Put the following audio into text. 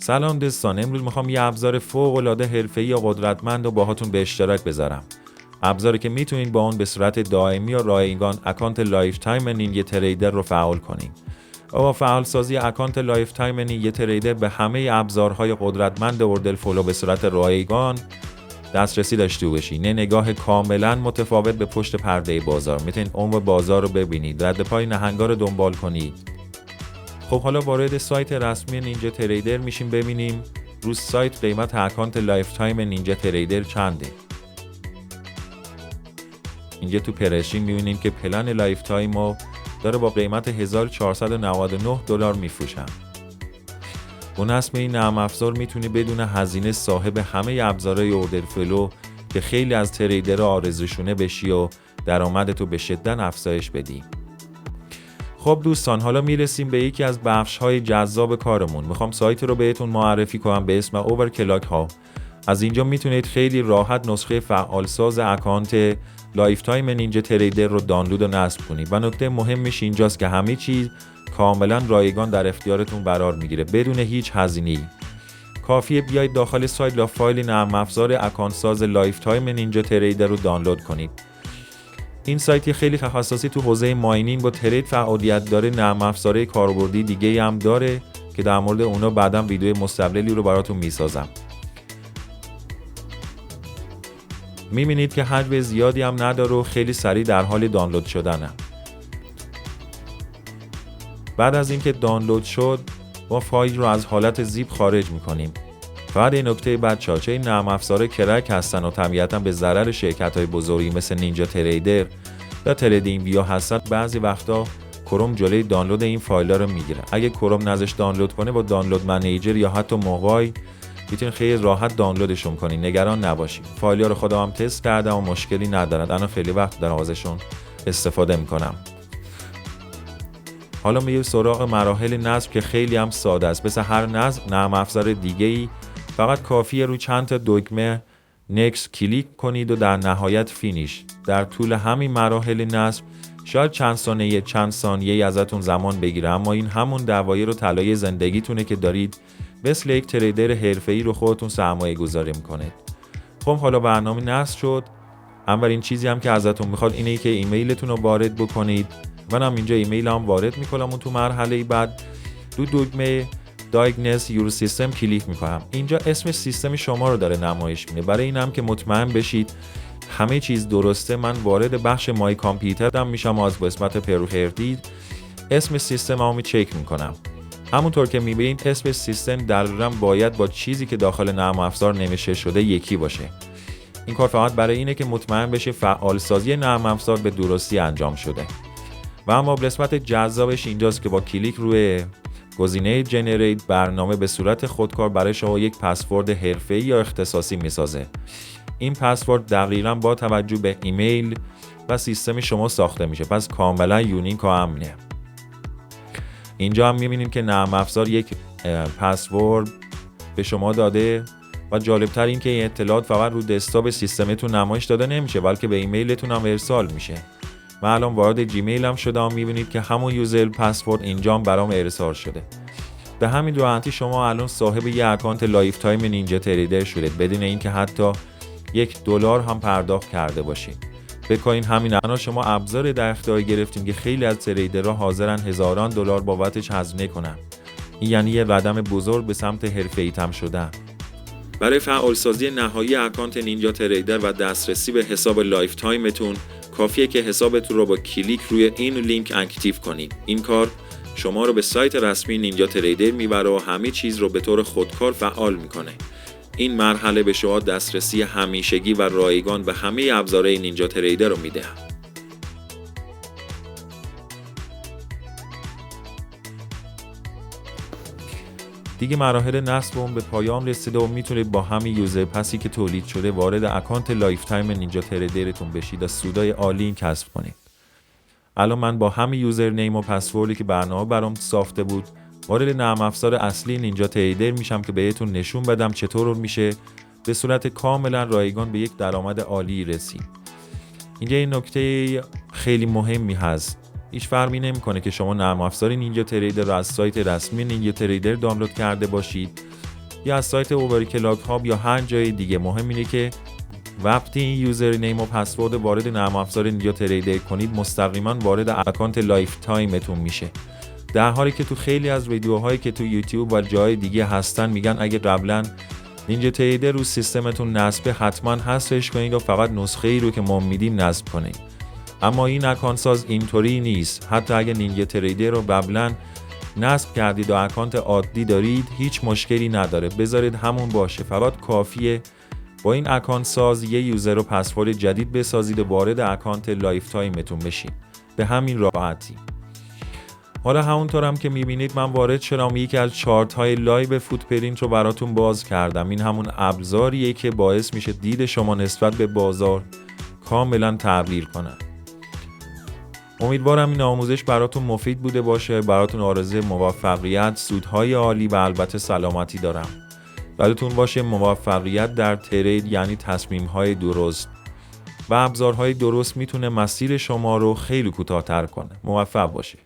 سلام دوستان، امروز میخوام یه ابزار فوق‌العاده حرفه‌ای و قدرتمند رو باهاتون به اشتراک بذارم. ابزاری که میتونید با اون به صورت دائمی و رایگان اکانت لایف تایم نینجا تریدر رو فعال کنید. با فعالسازی اکانت لایف تایم نینجا تریدر به همه ابزارهای قدرتمند اوردر فلو به صورت رایگان دسترسی داشته باشید. نه نگاه کاملا متفاوت به پشت پرده بازار، میتونید عمق بازار رو ببینید، رد پای نهنگا رو دنبال کنید. خب حالا وارد سایت رسمی نینجا تریدر میشیم ببینیم رو سایت قیمت اکانت لایف تایم نینجا تریدر چنده. اینجا تو پرشین میبینیم که پلن لایف تایم رو داره با قیمت $1499 میفروشن. با نصب این نرم افزار میتونی بدون هزینه صاحب همه ابزارهای اوردر فلو که خیلی از تریدرها آرزوشونه بشی و درآمدتو به شدت افزایش بدی. خب دوستان، حالا میرسیم به یکی از بخش‌های جذاب کارمون. میخوام سایت رو بهتون معرفی کنم به اسم اوورکلاک ها. از اینجا میتونید خیلی راحت نسخه فعالساز اکانت لایف تایم نینجا تریدر رو دانلود و نصب کنید. و نکته مهمش اینجاست که همه چیز کاملا رایگان در اختیارتون قرار میگیره بدون هیچ هزینه‌ای. کافیه بیاید داخل سایت و فایل نرم افزار اکانت ساز لایف تایم نینجا تریدر رو دانلود کنید. این سایتی خیلی تخصصی تو حوزه ماینینگ با ترید فعالیت داره. نرم افزارهای کاربردی دیگه هم داره که در مورد اونا بعداً ویدیو مستقلی رو براتون میسازم. میبینید که حجم زیادی هم نداره و خیلی سریع در حال دانلود شدنه. بعد از اینکه دانلود شد ما فایل رو از حالت زیپ خارج میکنیم. فقط این نکته بچه‌ها، چه این نرم افزار کرک هستن و طبیعتاً به ضرر شرکت‌های بزرگی مثل نینجا تریدر یا تریدینگ ویو هستن، بعضی وقتا کروم جلوی دانلود این فایل‌ها رو میگیره. اگه کروم نذاش دانلود کنه با دانلود منیجر یا حتی موبایل میتونید خیلی راحت دانلودشون کنید. نگران نباشید. فایل‌ها رو خودم تست کردم و مشکلی ندارن. الان خیلی وقت دارم ازشون استفاده میکنم. حالا میریم سراغ مراحل نصب که خیلی هم ساده است. مثل هر نرم افزار دیگه‌ای فقط کافیه روی چند تا دکمه نکست کلیک کنید و در نهایت فینیش. در طول همین مراحل نصب شاید چند ثانیه ازتون زمان بگیره، اما این همون دوایر و طلای زندگیتونه که دارید مثل یک تریدر حرفه‌ای رو خودتون سرمایه گذاری میکنید. خب حالا برنامه نصب شد. اولین چیزی هم که ازتون میخواد اینه که ایمیلتون رو وارد بکنید. منم اینجا ایمیل هم وارد میکنم و تو مرحله بعد دو دکمه Diagnose Your System کلیک میکنم. اینجا اسم سیستم شما رو داره نمایش میده. برای اینم که مطمئن بشید همه چیز درسته، من وارد بخش مای کامپیوترم میشم و از قسمت پروخردید اسم سیستم رو چک میکنم. همونطور که میبینید اسم سیستم دقیقاً باید با چیزی که داخل نرم افزار نوشته شده یکی باشه. این کار فقط برای اینه که مطمئن بشه فعالسازی نرم افزار به درستی انجام شده. و اما قسمت جذابش اینجاست که با کلیک روی گزینه جنریت برنامه به صورت خودکار برای شما یک پسورد حرفه‌ای یا اختصاصی میسازه. این پسورد دقیقاً با توجه به ایمیل و سیستم شما ساخته میشه، پس کاملا یونیک و امنه. اینجا هم میبینید که نرم افزار یک پسورد به شما داده و جالبتر این که این اطلاعات فقط رو دسکتاپ سیستمتون نمایش داده نمیشه بلکه به ایمیلتون هم ارسال میشه. من الان وارد جیمیل هم شدم و میبینید که همون یوزر پسورد اینجا هم برام ارسال شده. به همین راحتی شما الان صاحب یه اکانت لایف تایم نینجا تریدر شدید بدون اینکه حتی $1 هم پرداخت کرده باشید. بکنین همین الان شما ابزار در اختیار گرفتیم که خیلی از تریدرها حاضرن هزاران دلار بابتش هزینه کنن. این یعنی یه قدم بزرگ به سمت حرفه‌ای تر شدن. برای فعالسازی نهایی اکانت نینجا تریدر و دسترسی به حساب لایف تایمتون کافیه که حسابتون رو با کلیک روی این لینک اکتیو کنید. این کار شما رو به سایت رسمی نینجا تریدر میبره و همه چیز رو به طور خودکار فعال میکنه. این مرحله به شما دسترسی همیشگی و رایگان به همه ابزارهای نینجا تریدر رو میده. دیگه مراحل نصب اون به پایان رسیده و میتونید با همین یوزر پسی که تولید شده وارد اکانت لایف تایم نینجا تریدرتون بشید و سودای عالی کسب کنید. الان من با همین یوزر نیم و پسوردی که برنامه برام ساخته بود وارد نرم افزار اصلی نینجا تریدر میشم که بهتون نشون بدم چطور میشه به صورت کاملا رایگان به یک درآمد عالی رسید. اینجا این نکته خیلی مهمی هست. هیچ فرقی نمیکنه که شما نرم افزار نینجا تریدر رو از سایت رسمی نینجا تریدر دانلود کرده باشید یا از سایت اوورکلاک هاب یا هر جای دیگه. مهم اینه که وقتی این یوزرنیم و پسورد وارد نرم افزار نینجا تریدر کنید مستقیما وارد اکانت لایف تایمتون میشه. در حالی که تو خیلی از ویدیوهایی که تو یوتیوب و جای دیگه هستن میگن اگه قبلا نینجا تریدر رو سیستمتون نصبه حتما حذفش کنید و فقط نسخه ای رو که ما میدیم نصب کنید. اما این اکانت ساز اینطوری نیست. حتی اگه نینجا تریدر رو قبلا نصب کردید و اکانت عادی دارید هیچ مشکلی نداره، بذارید همون باشه. فقط کافیه با این اکانت ساز یه یوزر و پسورد جدید بسازید و وارد اکانت لایف تایمتون بشین. به همین راحتی. حالا همونطورم که میبینید من وارد شدم، یکی از چارت های لایو فوتپرینت رو براتون باز کردم. این همون ابزاریه که باعث میشه دید شما نسبت به بازار کاملا تغییر کنه. امیدوارم این آموزش براتون مفید بوده باشه. براتون آرزوی موفقیت، سودهای عالی و البته سلامتی دارم. یادتون باشه موفقیت در ترید یعنی تصمیم‌های درست و ابزارهای درست میتونه مسیر شما رو خیلی کوتاه‌تر کنه. موفق باشه.